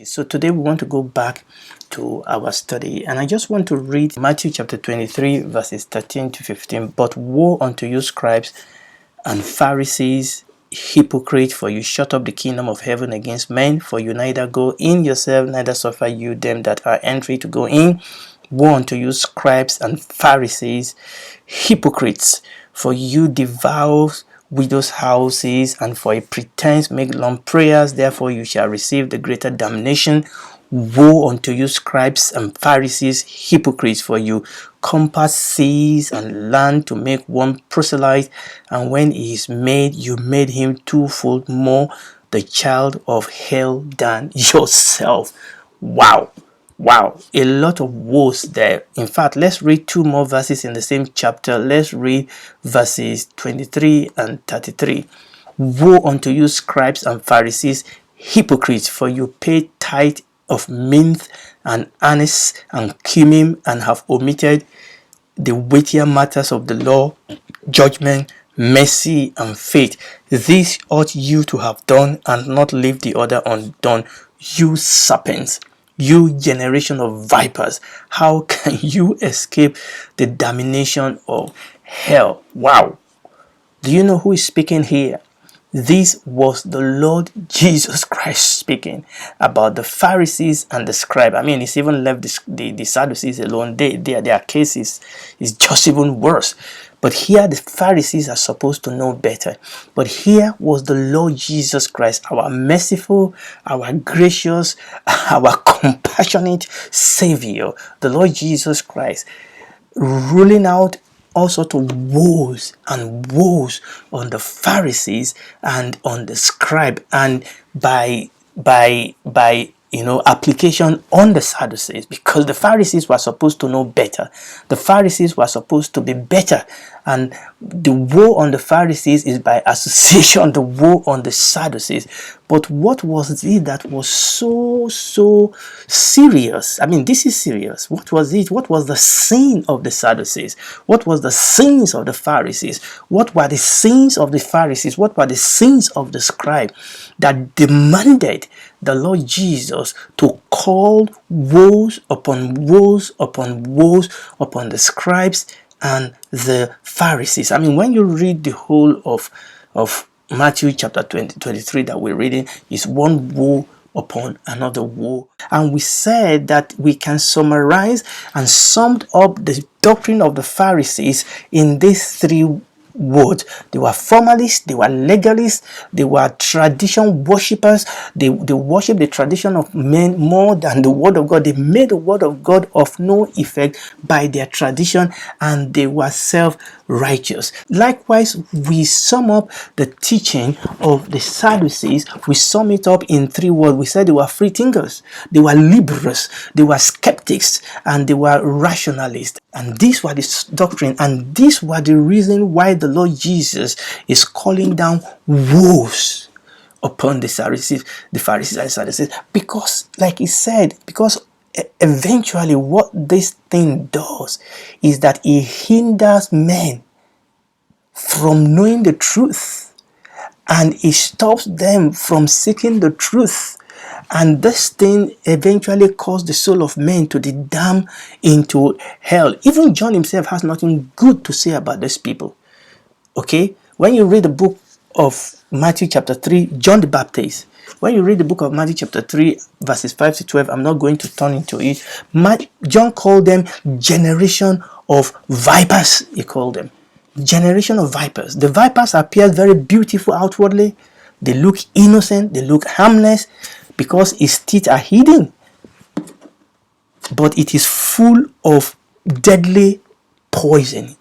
So today we want to go back to our study, and I just want to read Matthew chapter 23 verses 13 to 15. But woe unto you, scribes and Pharisees, hypocrites, for you shut up the kingdom of heaven against men, for you neither go in yourself, neither suffer you them that are entry to go in. Woe unto you, scribes and Pharisees, hypocrites, for you devour widows' houses, and for a pretense make long prayers, therefore you shall receive the greater damnation. Woe unto you, scribes and Pharisees, hypocrites, for you compass seas and land to make one proselyte, and when he is made, you made him twofold more the child of hell than yourself. Wow, a lot of woes there. In fact, let's read two more verses in the same chapter. Let's read verses 23 and 33. Woe unto you, scribes and Pharisees, hypocrites, for you pay tithe of mint and anise and cumin, and have omitted the weightier matters of the law, judgment, mercy, and faith. This ought you to have done, and not leave the other undone. You serpents, you generation of vipers, how can you escape the damnation of hell? Wow. Do you know who is speaking here? This was the Lord Jesus Christ speaking about the Pharisees and the scribe. I mean, it's even left the Sadducees alone. Their case is just even worse. But here the Pharisees are supposed to know better. But here was the Lord Jesus Christ, our merciful, our gracious, our compassionate Savior, the Lord Jesus Christ, ruling out all sorts of woes and woes on the Pharisees and on the scribe, and by application on the Sadducees, because the Pharisees were supposed to know better. The Pharisees were supposed to be better, and the woe on the Pharisees is by association the woe on the Sadducees. But what was it that was so serious? I mean, this is serious. What was it? What was the sin of the Sadducees? What was the sins of the Pharisees? What were the sins of the Pharisees? What were the sins of the scribe that demanded the Lord Jesus to call woes upon woes upon woes upon the scribes and the Pharisees? I mean, when you read the whole of Matthew chapter 23 that we're reading, is one woe upon another woe. And we said that we can summarize and sum up the doctrine of the Pharisees in these three words. They were formalists, they were legalists, they were tradition worshippers. They worship the tradition of men more than the word of God. They made the word of God of no effect by their tradition, and they were self-righteous. Likewise, we sum up the teaching of the Sadducees. We sum it up in three words. We said they were free thinkers, they were liberals, they were skeptics, and they were rationalists. And these were the doctrine, and these were the reason why the Lord Jesus is calling down woes upon the Pharisees and Sadducees. Because, like he said, because eventually what this thing does is that it hinders men from knowing the truth, and it stops them from seeking the truth. And this thing eventually caused the soul of men to be damned into hell. Even John himself has nothing good to say about these people. Okay? When you read the book of Matthew chapter 3, John the Baptist, when you read the book of Matthew chapter 3, verses 5 to 12, I'm not going to turn into it. John called them generation of vipers, he called them. Generation of vipers. The vipers appear very beautiful outwardly. They look innocent, they look harmless, because its teeth are hidden. But it is full of deadly poison.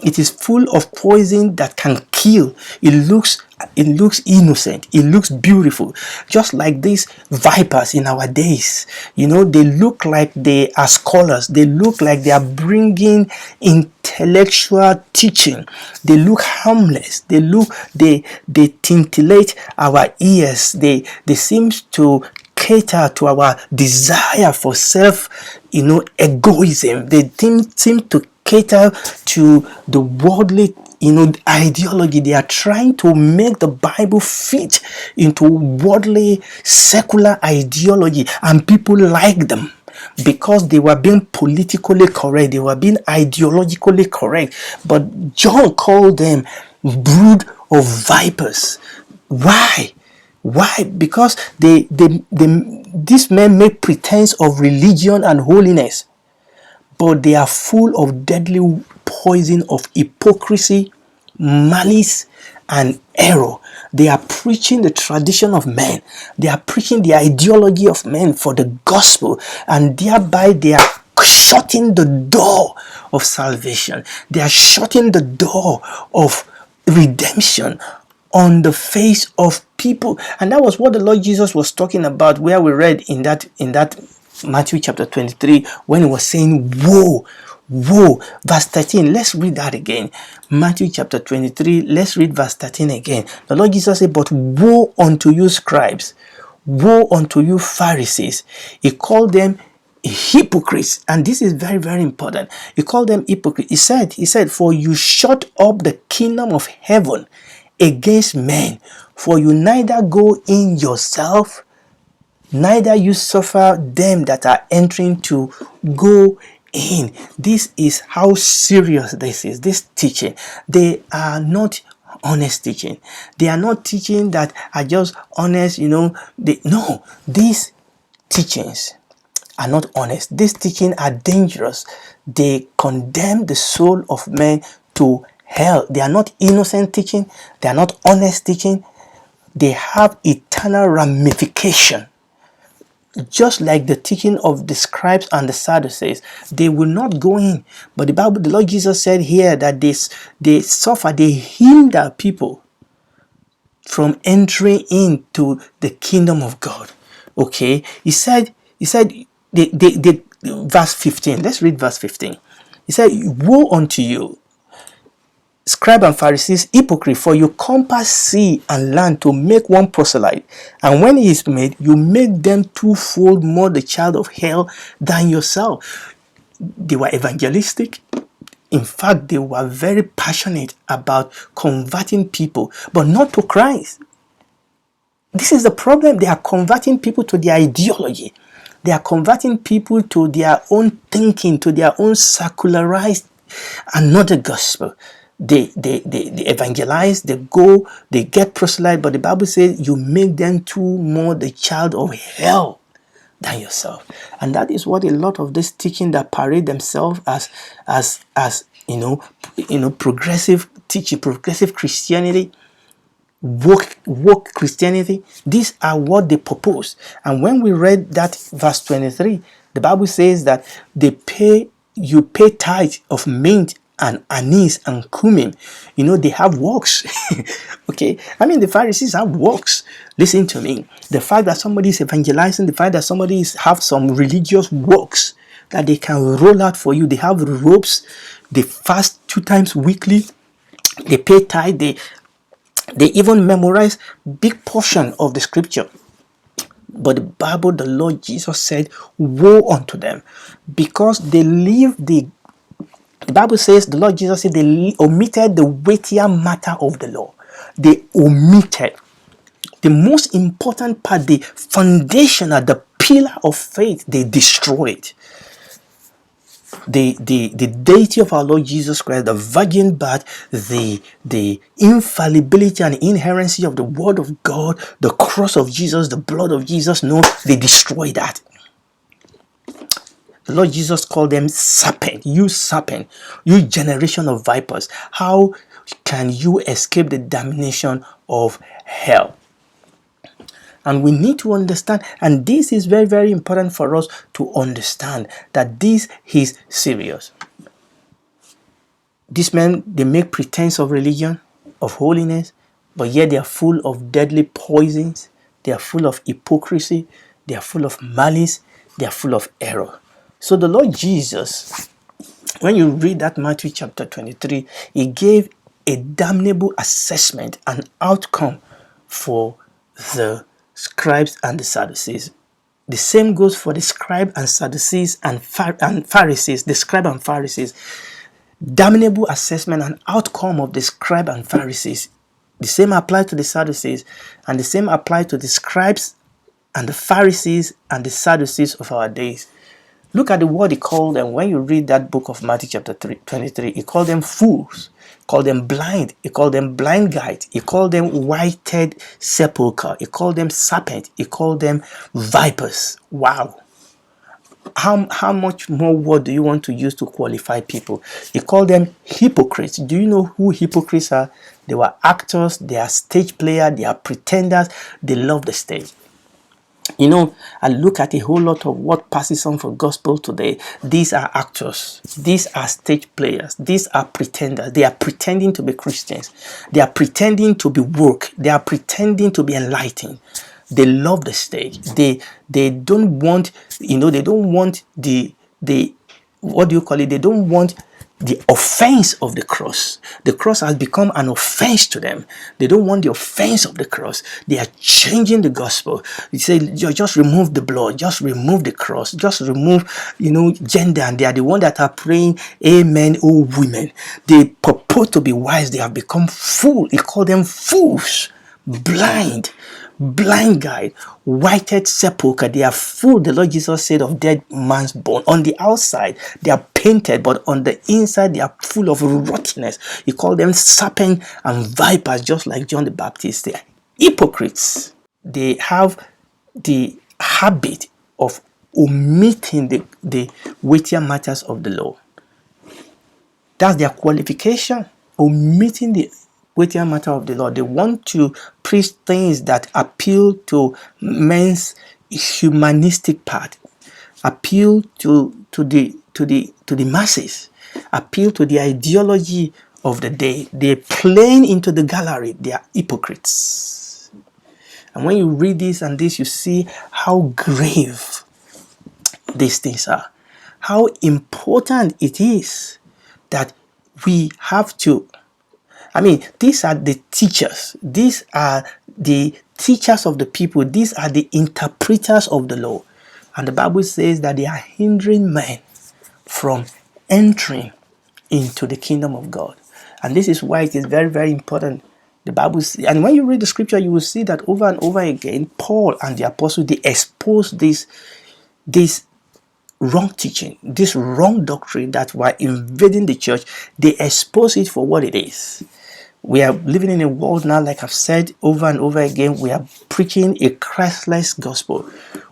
It is full of poison that can kill. It looks innocent. It looks beautiful. Just like these vipers in our days. You know, they look like they are scholars. They look like they are bringing intellectual teaching. They look harmless. They titillate our ears. They seem to cater to our desire for egoism. They seem to cater to the worldly, ideology. They are trying to make the Bible fit into worldly, secular ideology, and people like them because they were being politically correct, they were being ideologically correct. But John called them brood of vipers. Why? Because these men make pretense of religion and holiness, but they are full of deadly poison of hypocrisy, malice, and error. They are preaching the tradition of men. They are preaching the ideology of men for the gospel, and thereby they are shutting the door of salvation. They are shutting the door of redemption on the face of people. And that was what the Lord Jesus was talking about, where we read in that Matthew chapter 23, when he was saying, woe, woe. Verse 13, let's read that again. Matthew chapter 23, let's read verse 13 again. The Lord Jesus said, but woe unto you scribes, woe unto you Pharisees. He called them hypocrites, and this is very, very important. He called them hypocrites. He said, for you shut up the kingdom of heaven against men, for you neither go in yourself, neither you suffer them that are entering to go in. This is how serious this is, this teaching. They are not honest teaching. They are not teaching that are just honest, no, these teachings are not honest. These teachings are dangerous. They condemn the soul of men to hell. They are not innocent teaching. They are not honest teaching. They have eternal ramification. Just like the teaching of the scribes and the Sadducees, they will not go in. But the Lord Jesus said here that they suffer, they hinder people from entering into the kingdom of God. Okay, he said, verse 15. Let's read verse 15. He said, woe unto you, scribe and Pharisees, hypocrite, for you compass sea and land to make one proselyte, and when he is made, you make them twofold more the child of hell than yourself. They were evangelistic. In fact, they were very passionate about converting people, but not to Christ. This is the problem. They are converting people to their ideology. They are converting people to their own thinking, to their own secularized and not the gospel. They evangelize, they go, they get proselyte, but the Bible says you make them too more the child of hell than yourself. And that is what a lot of this teaching that parade themselves as progressive teaching, progressive Christianity, woke Christianity, these are what they propose. And when we read that verse 23, the Bible says that you pay tithe of mint and anise and cumin. They have works. Okay, I mean, the Pharisees have works. Listen to me. The fact that somebody is evangelizing, the fact that somebody have some religious works that they can roll out for you. They have robes. They fast 2 times weekly. They pay tithe. They even memorize big portion of the scripture. But the Bible, the Lord Jesus said, woe unto them, because they leave the Bible says, the Lord Jesus said, they omitted the weightier matter of the law. They omitted the most important part, the foundational, the pillar of faith. They destroyed the deity of our Lord Jesus Christ, the virgin birth, the infallibility and inherency of the word of God, the cross of Jesus, the blood of Jesus. No, they destroyed that. The Lord Jesus called them serpent, you generation of vipers. How can you escape the damnation of hell? And we need to understand, and this is very, very important for us to understand, that this is serious. These men, they make pretense of religion, of holiness, but yet they are full of deadly poisons. They are full of hypocrisy. They are full of malice. They are full of error. So the Lord Jesus, when you read that Matthew chapter 23, he gave a damnable assessment and outcome for the scribes and the Sadducees. The same goes for the scribe and Sadducees and Pharisees. The scribe and Pharisees, damnable assessment and outcome of the scribes and Pharisees. The same applies to the Sadducees, and the same applies to the scribes and the Pharisees and the Sadducees of our days. Look at the word he called them. When you read that book of Matthew chapter 23, he called them fools, he called them blind, he called them blind guides, he called them whited sepulchre, he called them serpent, he called them vipers. Wow. How much more word do you want to use to qualify people? He called them hypocrites. Do you know who hypocrites are? They were actors, they are stage players, they are pretenders, they love the stage. You know, I look at a whole lot of what passes on for gospel today. These are actors. These are stage players. These are pretenders. They are pretending to be Christians. They are pretending to be woke. They are pretending to be enlightened. They love the stage. They don't want, you know, they don't want the what do you call it? They don't want the offense of the cross. The cross has become an offense to them. They don't want the offense of the cross. They are changing the gospel. You say, just remove the blood, just remove the cross, just remove, you know, gender. And they are the ones that are praying, amen, oh women. They purport to be wise. They have become fool. He called them fools, blind guide, whited sepulchre. They are full, the Lord Jesus said, of dead man's bone. On the outside they are painted, but on the inside they are full of rottenness. He called them serpent and vipers, just like John the Baptist. They are hypocrites. They have the habit of omitting the weightier matters of the law. That's their qualification, omitting the weightier matter of the law. They want to preach things that appeal to men's humanistic part, appeal to the masses, appeal to the ideology of the day. They're playing into the gallery. They are hypocrites. And when you read this and this, you see how grave these things are, how important it is that we have to, I mean, these are the teachers. These are the teachers of the people. These are the interpreters of the law. And the Bible says that they are hindering men from entering into the kingdom of God. And this is why it is very, very important. The Bible, and when you read the scripture, you will see that over and over again, Paul and the apostles, they expose this wrong teaching, this wrong doctrine that were invading the church. They expose it for what it is. We are living in a world now, like I've said over and over again, we are preaching a Christless gospel.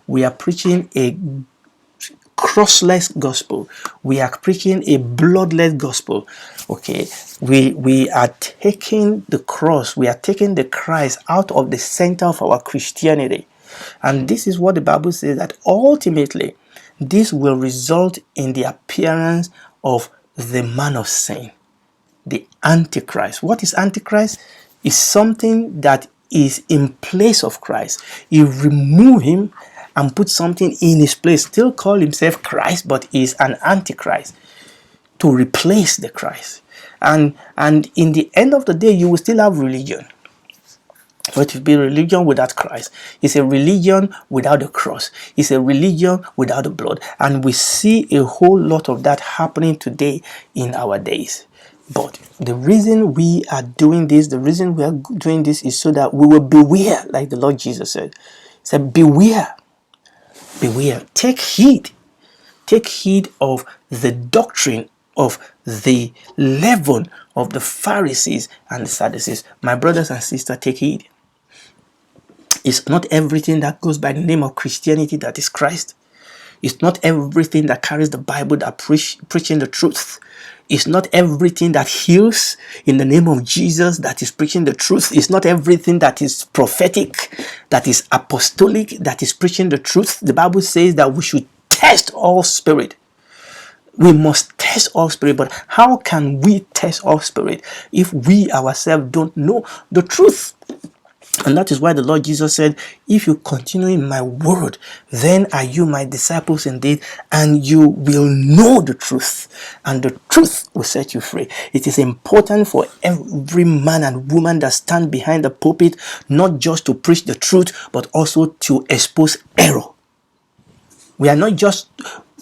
We are preaching a crossless gospel. We are preaching a bloodless gospel. Okay, we are taking the cross, we are taking the Christ out of the center of our Christianity. And this is what the Bible says, that ultimately this will result in the appearance of the man of sin, the Antichrist. What is Antichrist? Is something that is in place of Christ. You remove him and put something in his place. Still call himself Christ, but is an Antichrist to replace the Christ. And in the end of the day, you will still have religion. But it will be religion without Christ. It's a religion without the cross. It's a religion without the blood. And we see a whole lot of that happening today in our days. But the reason we are doing this, is so that we will beware, like the Lord Jesus said. He said, beware, take heed of the doctrine of the leaven of the Pharisees and the Sadducees. My brothers and sisters, take heed. It's not everything that goes by the name of Christianity that is Christ. It's not everything that carries the Bible that preaching the truth. It's not everything that heals in the name of Jesus that is preaching the truth. It's not everything that is prophetic, that is apostolic, that is preaching the truth. The Bible says that we should test all spirit. We must test all spirit. But how can we test all spirit if we ourselves don't know the truth? And that is why the Lord Jesus said, if you continue in my word, then are you my disciples indeed, and you will know the truth, and the truth will set you free. It is important for every man and woman that stand behind the pulpit, not just to preach the truth, but also to expose error. We are not just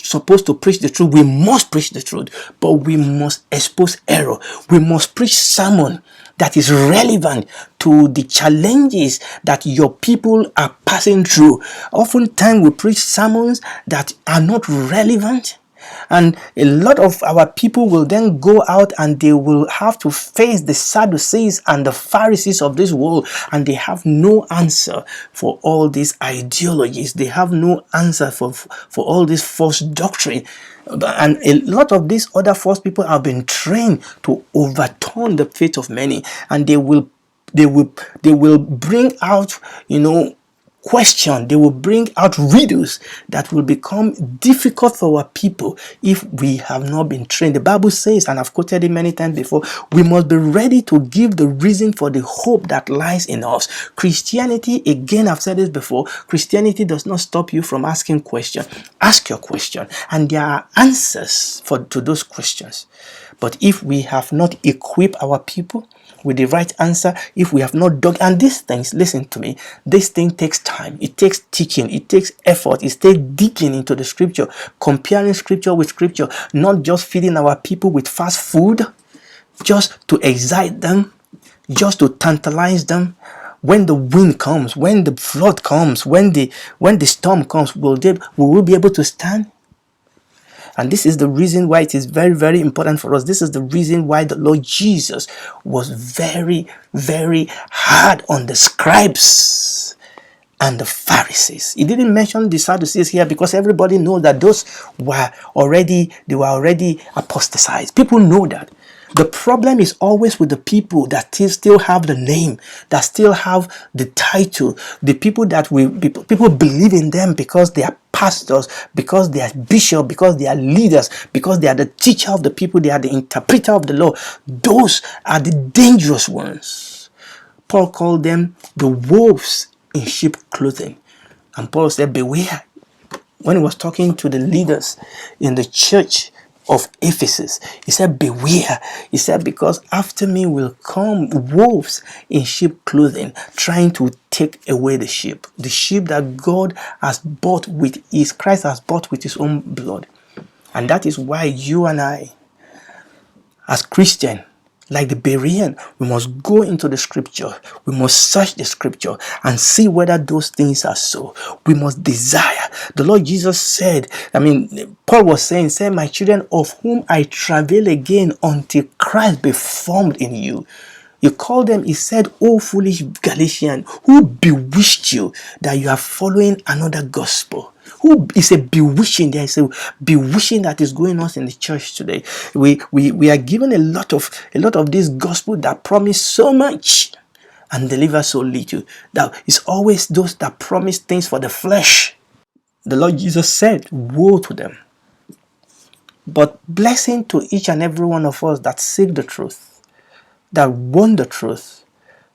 supposed to preach the truth. We must preach the truth, but we must expose error. We must preach sermon that is relevant to the challenges that your people are passing through. Oftentimes we preach sermons that are not relevant, and a lot of our people will then go out and they will have to face the Sadducees and the Pharisees of this world, and they have no answer for all these ideologies. They have no answer for all this false doctrine. And a lot of these other false people have been trained to overturn the faith of many, and they will bring out, question. They will bring out riddles that will become difficult for our people if we have not been trained. The Bible says, and I've quoted it many times before, we must be ready to give the reason for the hope that lies in us. Christianity, again, I've said this before, Christianity does not stop you from asking questions. Ask your question, and there are answers to those questions. But if we have not equipped our people with the right answer, if we have not dug, and these things, listen to me, this thing takes time, it takes teaching, it takes effort, it takes digging into the scripture, comparing scripture with scripture, not just feeding our people with fast food, just to excite them, just to tantalize them. When the wind comes, when the flood comes, when the storm comes, will we be able to stand? And this is the reason why it is very, very important for us. This is the reason why the Lord Jesus was very, very hard on the scribes and the Pharisees. He didn't mention the Sadducees here because everybody knows that those were already apostatized. People know that. The problem is always with the people that still have the name, that still have the title, the people that people believe in them because they are pastors, because they are bishops, because they are leaders, because they are the teacher of the people, they are the interpreter of the law. Those are the dangerous ones. Paul called them the wolves in sheep clothing. And Paul said, beware. When he was talking to the leaders in the church of Ephesus, he said, beware. He said, because after me will come wolves in sheep clothing, trying to take away the sheep that God has bought with Christ has bought with his own blood. And that is why you and I, as Christians, like the Berean, we must go into the scripture. We must search the scripture and see whether those things are so. We must desire. The Lord Jesus said, Paul was saying, my children, of whom I travail again until Christ be formed in you. You call them, he said, O foolish Galatians, who bewitched you that you are following another gospel? Who is a bewitching? There is a bewitching that is going on in the church today. We are given a lot of this gospel that promise so much and deliver so little. That is always those that promise things for the flesh. The Lord Jesus said, woe to them. But blessing to each and every one of us that seek the truth, that want the truth,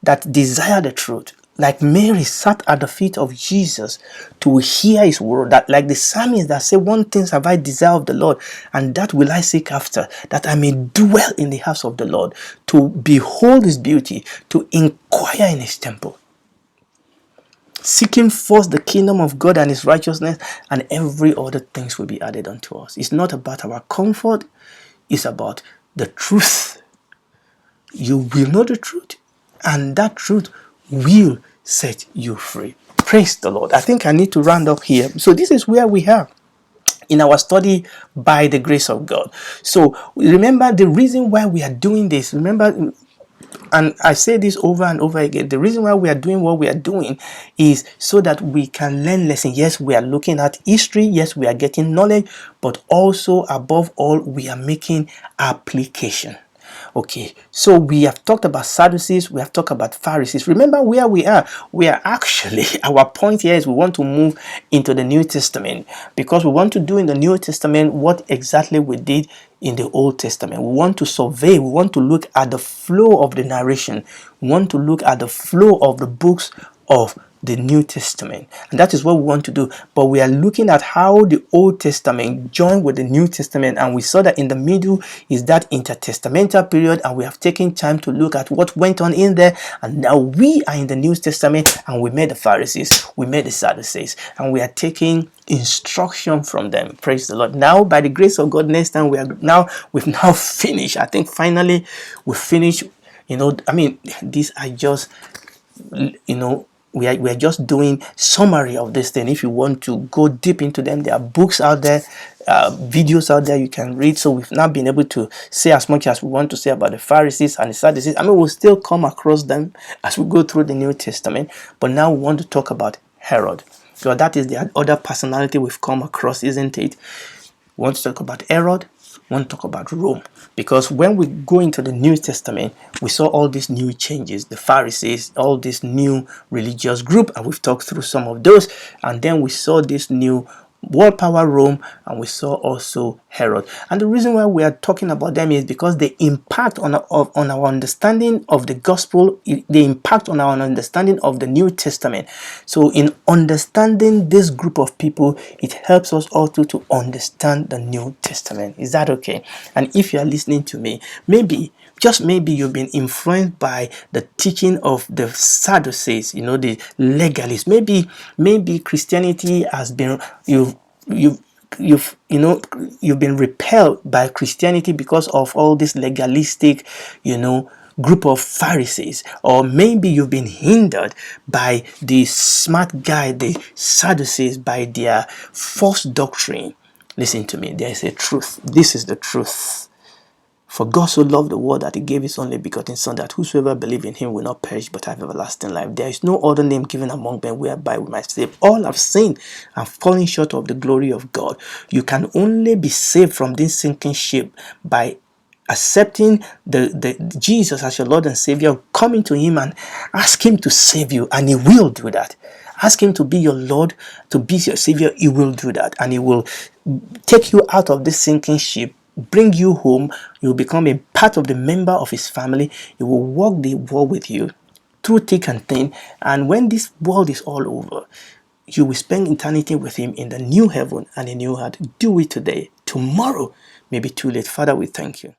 that desire the truth. Like Mary sat at the feet of Jesus to hear his word. That like the psalmist that said, one thing have I desired of the Lord, and that will I seek after, that I may dwell in the house of the Lord, to behold his beauty, to inquire in his temple. Seeking first the kingdom of God and his righteousness, and every other things will be added unto us. It's not about our comfort, it's about the truth. You will know the truth, and that truth will set you free. Praise the Lord. I think I need to round up here. So this is where we are in our study by the grace of God. So remember the reason why we are doing this. Remember, and I say this over and over again, the reason why we are doing what we are doing is so that we can learn lessons. Yes, we are looking at history. Yes, we are getting knowledge, but also above all, we are making application. Okay, so we have talked about Sadducees, we have talked about Pharisees. Remember where we are. We are actually, our point here is we want to move into the New Testament, because we want to do in the New Testament what exactly we did in the Old Testament. We want to survey, we want to look at the flow of the narration, we want to look at the flow of the books of the New Testament, and that is what we want to do. But we are looking at how the Old Testament joined with the New Testament, and we saw that in the middle is that intertestamental period, and we have taken time to look at what went on in there. And now we are in the New Testament, and we met the Pharisees, we met the Sadducees, and we are taking instruction from them. Praise the Lord. Now, by the grace of God, next time we've now finished. I think finally we finished. I mean, these are just, we are just doing summary of this thing. If you want to go deep into them, there are books out there, videos out there you can read. So we've not been able to say as much as we want to say about the Pharisees and the Sadducees. I mean, we'll still come across them as we go through the New Testament, but now we want to talk about Herod. So that is the other personality we've come across, isn't it? We want to talk about Herod. We want to talk about Rome. Because when we go into the New Testament, we saw all these new changes, the Pharisees, all this new religious group, and we've talked through some of those. And then we saw this new world power, Rome, and we saw also Herod. And the reason why we are talking about them is because they impact on our understanding of the gospel. They impact on our understanding of the New Testament. So in understanding this group of people, it helps us also to understand the New Testament. Is that okay? And if you are listening to me, just maybe you've been influenced by the teaching of the Sadducees, the legalists. Maybe Christianity has been, you've been repelled by Christianity because of all this legalistic, group of Pharisees. Or maybe you've been hindered by the smart guy, the Sadducees, by their false doctrine. Listen to me, there is a truth. This is the truth. For God so loved the world that he gave his only begotten Son, that whosoever believe in him will not perish but have everlasting life. There is no other name given among men whereby we might save. All have sinned and fallen short of the glory of God. You can only be saved from this sinking ship by accepting the Jesus as your Lord and Savior, coming to him and ask him to save you, and he will do that. Ask him to be your Lord, to be your Savior. He will do that, and he will take you out of this sinking ship, bring you home. You will become a part of the member of his family. He will walk the world with you through thick and thin. And when this world is all over, you will spend eternity with him in the new heaven and the new earth. Do it today. Tomorrow may be too late. Father, we thank you.